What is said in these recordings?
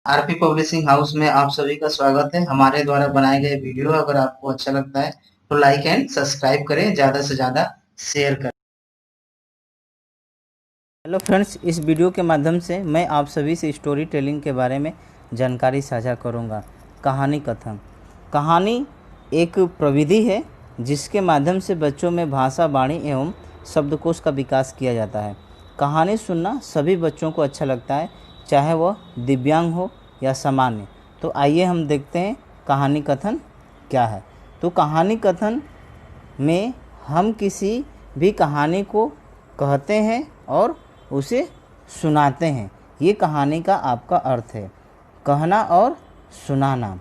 RP publishing house में आप सभी का स्वागत है। हमारे द्वारा बनाए गए वीडियो अगर आपको अच्छा लगता है तो लाइक एंड सब्सक्राइब करें, ज़्यादा से ज़्यादा शेयर करें। हेलो फ्रेंड्स, इस वीडियो के माध्यम से मैं आप सभी से स्टोरी टेलिंग के बारे में जानकारी साझा करूंगा। कहानी कथन। कहानी एक प्रविधि है जिसके माध्यम से बच्चों में भाषा, वाणी एवं शब्दकोश का विकास किया जाता है। कहानी सुनना सभी बच्चों को अच्छा लगता है, चाहे वह दिव्यांग हो या सामान्य। तो आइए हम देखते हैं कहानी कथन क्या है। तो कहानी कथन में हम किसी भी कहानी को कहते हैं और उसे सुनाते हैं। ये कहानी का आपका अर्थ है। कहना और सुनाना।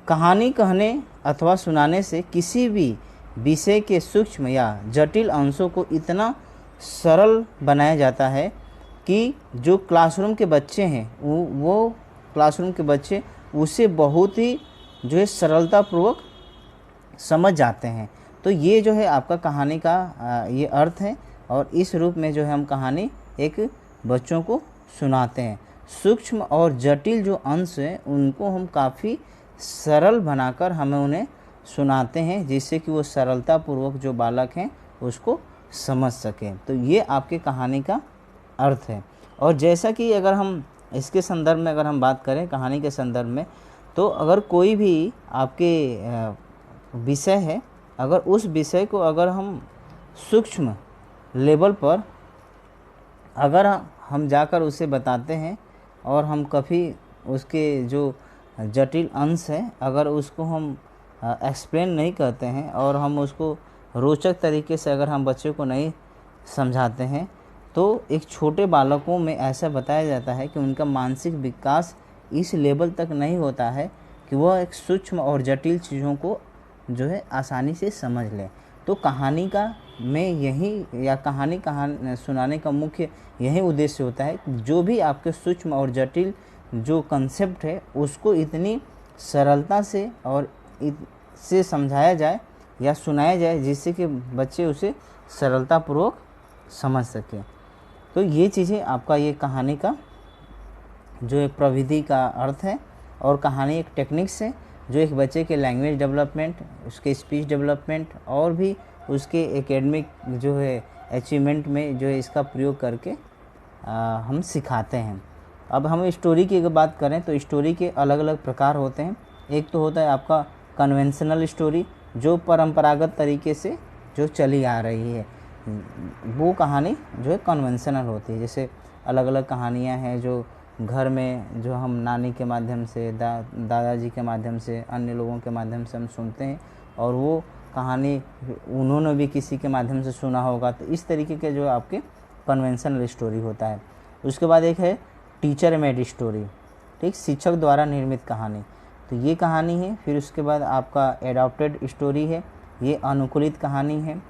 कहानी कहने अथवा सुनाने से किसी भी विषय के सूक्ष्म या जटिल अंशों को इतना सरल बनाया जाता है कि जो क्लासरूम के बच्चे हैं वो क्लासरूम के बच्चे उसे बहुत ही जो है सरलतापूर्वक समझ जाते हैं। तो ये जो है आपका कहानी का ये अर्थ है। और इस रूप में जो है हम कहानी एक बच्चों को सुनाते हैं। सूक्ष्म और जटिल जो अंश हैं उनको हम काफ़ी सरल बनाकर हमें उन्हें सुनाते हैं, जिससे कि वो सरलतापूर्वक जो बालक हैं उसको समझ सकें। तो ये आपके कहानी का अर्थ है। और जैसा कि अगर हम इसके संदर्भ में अगर हम बात करें कहानी के संदर्भ में, तो अगर कोई भी आपके विषय है, अगर उस विषय को अगर हम सूक्ष्म लेवल पर अगर हम जाकर उसे बताते हैं और हम कभी उसके जो जटिल अंश है अगर उसको हम एक्सप्लेन नहीं करते हैं और हम उसको रोचक तरीके से अगर हम बच्चे को नहीं समझाते हैं, तो एक छोटे बालकों में ऐसा बताया जाता है कि उनका मानसिक विकास इस लेवल तक नहीं होता है कि वह एक सूक्ष्म और जटिल चीज़ों को जो है आसानी से समझ लें। तो कहानी का में यही या कहानी सुनाने का मुख्य यही उद्देश्य होता है कि जो भी आपके सूक्ष्म और जटिल जो कंसेप्ट है उसको इतनी सरलता से और से समझाया जाए या सुनाया जाए जिससे कि बच्चे उसे सरलतापूर्वक समझ सकें। तो ये चीज़ें आपका ये कहानी का जो एक प्रविधि का अर्थ है। और कहानी एक टेक्निक्स है जो एक बच्चे के लैंग्वेज डेवलपमेंट, उसके स्पीच डेवलपमेंट और भी उसके एकेडमिक जो है अचीवमेंट में जो है इसका प्रयोग करके हम सिखाते हैं। अब हम स्टोरी की अगर बात करें तो स्टोरी के अलग अलग प्रकार होते हैं। एक तो होता है आपका कन्वेंशनल स्टोरी, जो परंपरागत तरीके से जो चली आ रही है, वो कहानी जो है कन्वेंशनल होती है। जैसे अलग अलग कहानियाँ हैं जो घर में जो हम नानी के माध्यम से, दादाजी के माध्यम से, अन्य लोगों के माध्यम से हम सुनते हैं और वो कहानी उन्होंने भी किसी के माध्यम से सुना होगा। तो इस तरीके के जो आपके कन्वेंशनल स्टोरी होता है। उसके बाद एक है टीचर मेड स्टोरी, ठीक, शिक्षक द्वारा निर्मित कहानी। तो ये कहानी है। फिर उसके बाद आपका एडॉप्टेड स्टोरी है, ये अनुकूलित कहानी है।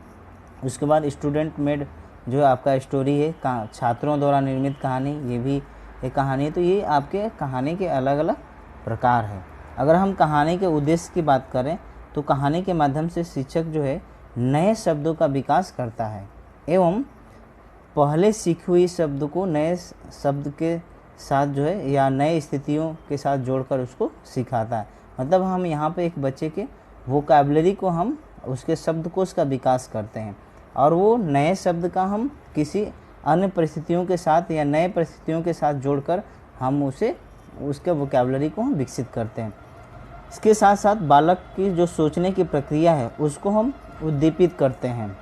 उसके बाद स्टूडेंट मेड जो आपका स्टोरी है, छात्रों द्वारा निर्मित कहानी, ये भी एक कहानी है। तो ये आपके कहानी के अलग अलग प्रकार हैं। अगर हम कहानी के उद्देश्य की बात करें तो कहानी के माध्यम से शिक्षक जो है नए शब्दों का विकास करता है एवं पहले सीखी हुई शब्द को नए शब्द के साथ जो है या नए स्थितियों के साथ जोड़कर उसको सिखाता है। मतलब हम यहाँ पे एक बच्चे के वोकैबुलरी को हम उसके शब्दकोश का विकास करते हैं और वो नए शब्द का हम किसी अन्य परिस्थितियों के साथ या नए परिस्थितियों के साथ जोड़कर हम उसके वोकैबुलरी को हम विकसित करते हैं। इसके साथ साथ बालक की जो सोचने की प्रक्रिया है उसको हम उद्दीपित करते हैं।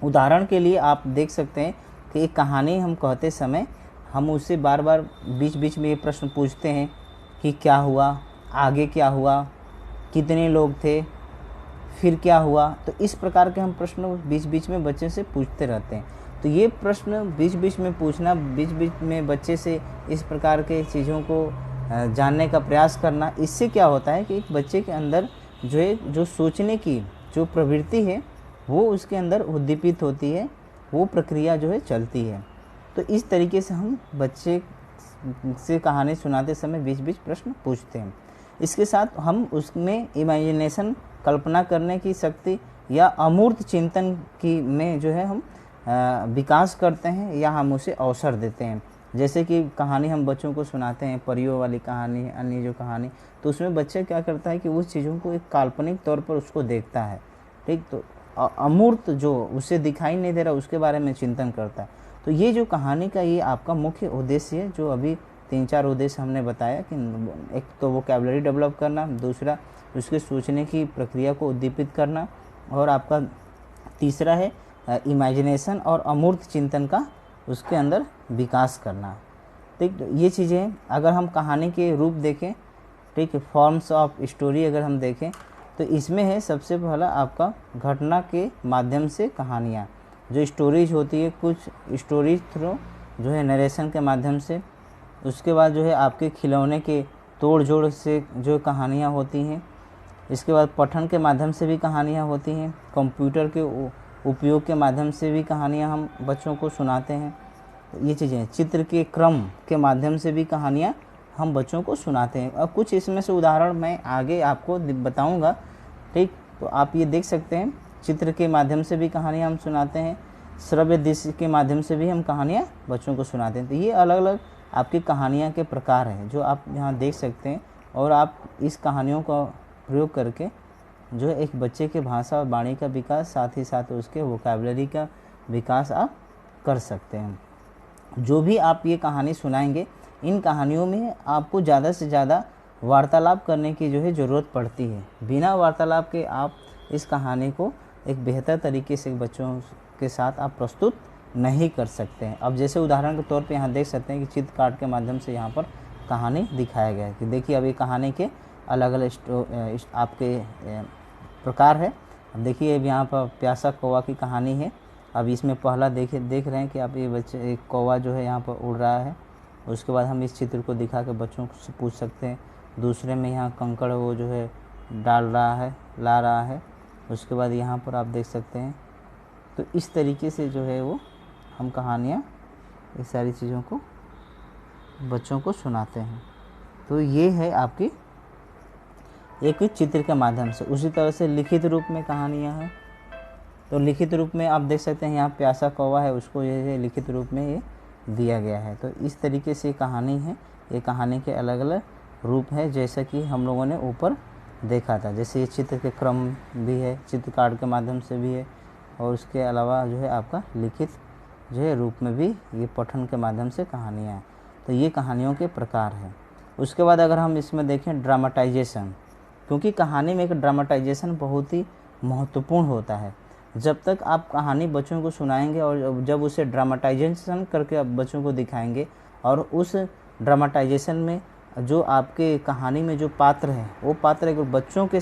उदाहरण के लिए आप देख सकते हैं कि एक कहानी हम कहते समय हम उससे बार बार बीच बीच में ये प्रश्न पूछते हैं कि क्या हुआ, आगे क्या हुआ, कितने लोग थे, फिर क्या हुआ। तो इस प्रकार के हम प्रश्न बीच बीच में बच्चे से पूछते रहते हैं। तो ये प्रश्न बीच बीच में पूछना, बीच बीच में बच्चे से इस प्रकार के चीज़ों को जानने का प्रयास करना, इससे क्या होता है कि एक बच्चे के अंदर जो है जो सोचने की जो प्रवृत्ति है वो उसके अंदर उद्दीपित होती है, वो प्रक्रिया जो है चलती है। तो इस तरीके से हम बच्चे से कहानी सुनाते समय बीच बीच प्रश्न पूछते हैं। इसके साथ हम उसमें इमेजिनेशन, कल्पना करने की शक्ति या अमूर्त चिंतन की में जो है हम विकास करते हैं या हम उसे अवसर देते हैं। जैसे कि कहानी हम बच्चों को सुनाते हैं, परियों वाली कहानी, अन्य जो कहानी, तो उसमें बच्चा क्या करता है कि उस चीज़ों को एक काल्पनिक तौर पर उसको देखता है, ठीक। तो अमूर्त जो उसे दिखाई नहीं दे रहा उसके बारे में चिंतन करता है। तो ये जो कहानी का ये आपका मुख्य उद्देश्य है, जो अभी 3-4 उद्देश्य हमने बताया कि एक तो वोकैबुलरी डेवलप करना, दूसरा उसके सोचने की प्रक्रिया को उद्दीपित करना, और आपका तीसरा है इमेजिनेशन और अमूर्त चिंतन का उसके अंदर विकास करना, ठीक। तो ये चीज़ें अगर हम कहानी के रूप देखें, ठीक है, फॉर्म्स ऑफ स्टोरी अगर हम देखें तो इसमें है सबसे पहला आपका घटना के माध्यम से कहानियाँ, जो स्टोरीज होती है, कुछ स्टोरीज थ्रू जो है नरेशन के माध्यम से, उसके बाद जो है आपके खिलौने के तोड़ जोड़ से जो कहानियाँ होती हैं, इसके बाद पठन के माध्यम से भी कहानियाँ होती हैं, कंप्यूटर के उपयोग के माध्यम से भी कहानियाँ हम बच्चों को सुनाते हैं, ये चीज़ें, चित्र के क्रम के माध्यम से भी कहानियाँ हम बच्चों को सुनाते हैं। और कुछ इसमें से उदाहरण मैं आगे आपको बताऊंगा, ठीक। तो आप ये देख सकते हैं, चित्र के माध्यम से भी कहानियाँ हम सुनाते हैं, श्रव्य दृश्य के माध्यम से भी हम कहानियाँ बच्चों को सुनाते हैं। तो ये अलग अलग आपकी कहानियाँ के प्रकार हैं जो आप यहाँ देख सकते हैं, और आप इस कहानियों का प्रयोग करके जो है एक बच्चे के भाषा और वाणी का विकास, साथ ही साथ उसके वोकैबुलरी का विकास आप कर सकते हैं। जो भी आप ये कहानी सुनाएंगे, इन कहानियों में आपको ज़्यादा से ज़्यादा वार्तालाप करने की जो है ज़रूरत पड़ती है। बिना वार्तालाप के आप इस कहानी को एक बेहतर तरीके से बच्चों के साथ आप प्रस्तुत नहीं कर सकते हैं। अब जैसे उदाहरण के तौर पे यहाँ देख सकते हैं कि चित्र कार्ड के माध्यम से यहाँ पर कहानी दिखाया गया है कि देखिए अब ये कहानी के अलग अलग आपके प्रकार है। अब देखिए अब यहाँ पर प्यासा कौवा की कहानी है। अब इसमें पहला देख रहे हैं कि आप ये बच्चे, एक कौवा जो है यहाँ पर उड़ रहा है। उसके बाद हम इस चित्र को दिखा के बच्चों से पूछ सकते हैं। दूसरे में यहाँ कंकड़ वो जो है डाल रहा है, ला रहा है। उसके बाद यहाँ पर आप देख सकते हैं। तो इस तरीके से जो है वो हम कहानियाँ, इस सारी चीज़ों को बच्चों को सुनाते हैं। तो ये है आपकी एक चित्र के माध्यम से। उसी तरह से लिखित रूप में कहानियाँ हैं। तो लिखित रूप में आप देख सकते हैं यहाँ प्यासा कौवा है, उसको ये लिखित रूप में ये दिया गया है। तो इस तरीके से कहानी है, ये कहानी के अलग अलग रूप है, जैसा कि हम लोगों ने ऊपर देखा था। जैसे ये चित्र के क्रम भी है, चित्र कार्ड के माध्यम से भी है, और उसके अलावा जो है आपका लिखित जो है रूप में भी ये पठन के माध्यम से कहानियाँ हैं। तो ये कहानियों के प्रकार हैं। उसके बाद अगर हम इसमें देखें ड्रामाटाइजेशन, क्योंकि कहानी में एक ड्रामाटाइजेशन बहुत ही महत्वपूर्ण होता है। जब तक आप कहानी बच्चों को सुनाएंगे और जब उसे ड्रामाटाइजेशन करके आप बच्चों को दिखाएंगे, और उस ड्रामाटाइजेशन में जो आपके कहानी में जो पात्र है, वो पात्र अगर बच्चों के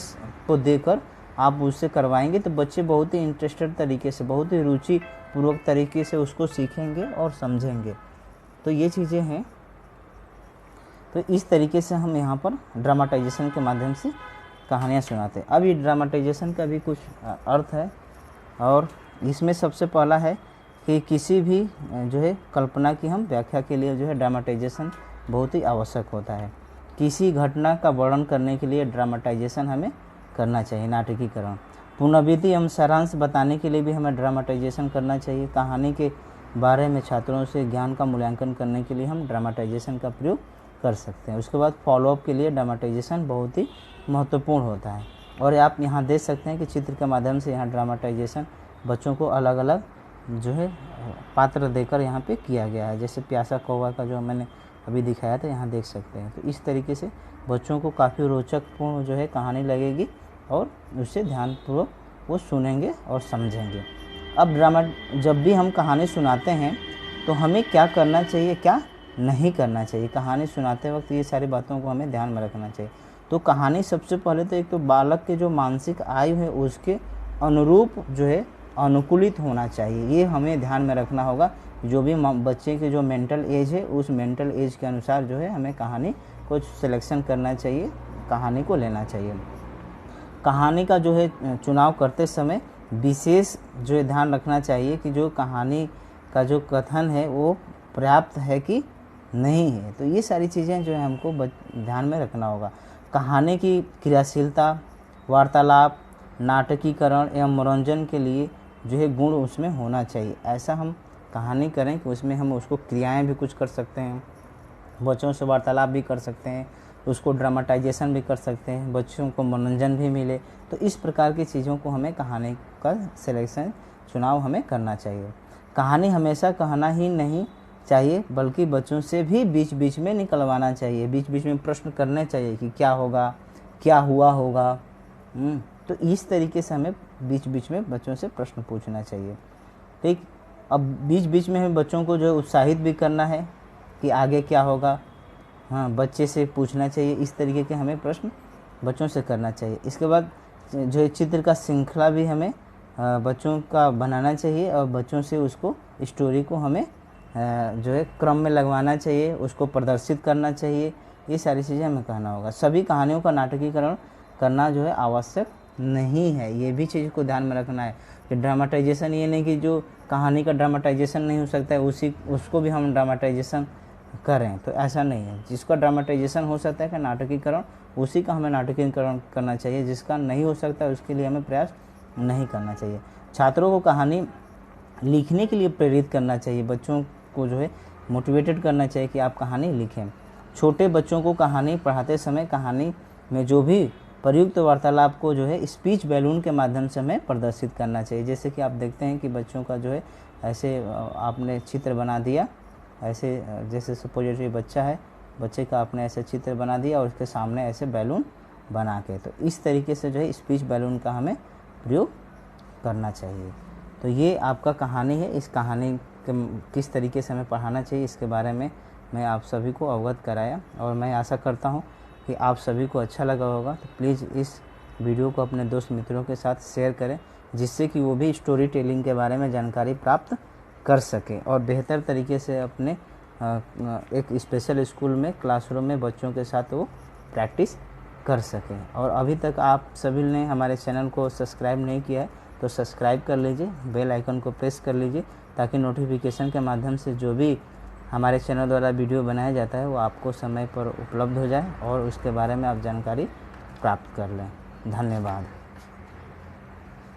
को देकर आप उससे करवाएंगे तो बच्चे बहुत ही इंटरेस्टेड तरीके से, बहुत ही रुचिपूर्वक तरीके से उसको सीखेंगे और समझेंगे। तो ये चीज़ें हैं। तो इस तरीके से हम यहाँ पर ड्रामाटाइजेशन के माध्यम से कहानियाँ सुनाते हैं। अब ये ड्रामाटाइजेशन का भी कुछ अर्थ है, और इसमें सबसे पहला है कि किसी भी जो है कल्पना की हम व्याख्या के लिए जो है ड्रामाटाइजेशन बहुत ही आवश्यक होता है। किसी घटना का वर्णन करने के लिए ड्रामाटाइजेशन हमें करना चाहिए, नाटकीकरण। पुनर्विधि एवं सारांश बताने के लिए भी हमें ड्रामाटाइजेशन करना चाहिए। कहानी के बारे में छात्रों से ज्ञान का मूल्यांकन करने के लिए हम ड्रामाटाइजेशन का प्रयोग कर सकते हैं। उसके बाद फॉलोअप के लिए ड्रामाटाइजेशन बहुत ही महत्वपूर्ण होता है। और आप यहाँ देख सकते हैं कि चित्र के माध्यम से यहाँ ड्रामाटाइजेशन बच्चों को अलग अलग जो है पात्र देकर यहाँ पे किया गया है। जैसे प्यासा कौवा का जो मैंने अभी दिखाया था, यहाँ देख सकते हैं। तो इस तरीके से बच्चों को काफ़ी रोचकपूर्ण जो है कहानी लगेगी, और उससे ध्यानपूर्वक वो सुनेंगे और समझेंगे। अब जब भी हम कहानी सुनाते हैं तो हमें क्या करना चाहिए, क्या नहीं करना चाहिए। कहानी सुनाते वक्त ये सारी बातों को हमें ध्यान में रखना चाहिए। तो कहानी सबसे पहले तो एक तो बालक के जो मानसिक आयु है उसके अनुरूप जो है अनुकूलित होना चाहिए। ये हमें ध्यान में रखना होगा। जो भी बच्चे के जो मेंटल एज है, उस मेंटल एज के अनुसार जो है हमें कहानी को सिलेक्शन करना चाहिए, कहानी को लेना चाहिए। कहानी का जो है चुनाव करते समय विशेष जो है ध्यान रखना चाहिए कि जो कहानी का जो कथन है वो पर्याप्त है कि नहीं है। तो ये सारी चीज़ें जो है हमको ध्यान में रखना होगा। कहानी की क्रियाशीलता, वार्तालाप, नाटकीकरण एवं मनोरंजन के लिए जो है गुण उसमें होना चाहिए। ऐसा हम कहानी करें कि उसमें हम उसको क्रियाएं भी कुछ कर सकते हैं, बच्चों से वार्तालाप भी कर सकते हैं, उसको ड्रामाटाइजेशन भी कर सकते हैं, बच्चों को मनोरंजन भी मिले। तो इस प्रकार की चीज़ों को हमें कहानी का सिलेक्शन चुनाव हमें करना चाहिए। कहानी हमेशा कहना ही नहीं चाहिए बल्कि बच्चों से भी बीच बीच में निकलवाना चाहिए, बीच बीच में प्रश्न करने चाहिए कि क्या होगा, क्या हुआ होगा। तो इस तरीके से हमें बीच बीच में बच्चों से प्रश्न पूछना चाहिए। ठीक, अब बीच बीच में हमें बच्चों को जो उत्साहित भी करना है कि आगे क्या होगा, हाँ बच्चे से पूछना चाहिए। इस तरीके के हमें प्रश्न बच्चों से करना चाहिए। इसके बाद जो है चित्र का श्रृंखला भी हमें बच्चों का बनाना चाहिए और बच्चों से उसको स्टोरी को हमें जो है क्रम में लगवाना चाहिए, उसको प्रदर्शित करना चाहिए। ये सारी चीज़ें हमें कहना होगा। सभी कहानियों का नाटकीकरण करना जो है आवश्यक नहीं है, ये भी चीज़ को ध्यान में रखना है कि ड्रामाटाइजेशन ये नहीं कि जो कहानी का ड्रामाटाइजेशन नहीं हो सकता है उसको भी हम ड्रामाटाइजेशन करें, तो ऐसा नहीं है। जिसका ड्रामाटाइजेशन हो सकता है कि नाटकीकरण, उसी का हमें नाटकीकरण करना चाहिए। जिसका नहीं हो सकता है उसके लिए हमें प्रयास नहीं करना चाहिए। छात्रों को कहानी लिखने के लिए प्रेरित करना चाहिए, बच्चों को जो है मोटिवेटेड करना चाहिए कि आप कहानी लिखें। छोटे बच्चों को कहानी पढ़ाते समय कहानी में जो भी प्रयुक्त वार्तालाप को जो है स्पीच बैलून के माध्यम से हमें प्रदर्शित करना चाहिए। जैसे कि आप देखते हैं कि बच्चों का जो है ऐसे आपने चित्र बना दिया, ऐसे जैसे सपोजिटरी बच्चा है, बच्चे का आपने ऐसे चित्र बना दिया और उसके सामने ऐसे बैलून बना के, तो इस तरीके से जो है स्पीच बैलून का हमें प्रयोग करना चाहिए। तो ये आपका कहानी है। इस कहानी के किस तरीके से हमें पढ़ाना चाहिए इसके बारे में मैं आप सभी को अवगत कराया और मैं आशा करता हूँ कि आप सभी को अच्छा लगा होगा। तो प्लीज़ इस वीडियो को अपने दोस्त मित्रों के साथ शेयर करें, जिससे कि वो भी स्टोरी टेलिंग के बारे में जानकारी प्राप्त कर सकें और बेहतर तरीके से अपने एक स्पेशल स्कूल में क्लासरूम में बच्चों के साथ वो प्रैक्टिस कर सकें। और अभी तक आप सभी ने हमारे चैनल को सब्सक्राइब नहीं किया है तो सब्सक्राइब कर लीजिए, बेल आइकन को प्रेस कर लीजिए ताकि नोटिफिकेशन के माध्यम से जो भी हमारे चैनल द्वारा वीडियो बनाया जाता है वो आपको समय पर उपलब्ध हो जाए और उसके बारे में आप जानकारी प्राप्त कर लें। धन्यवाद।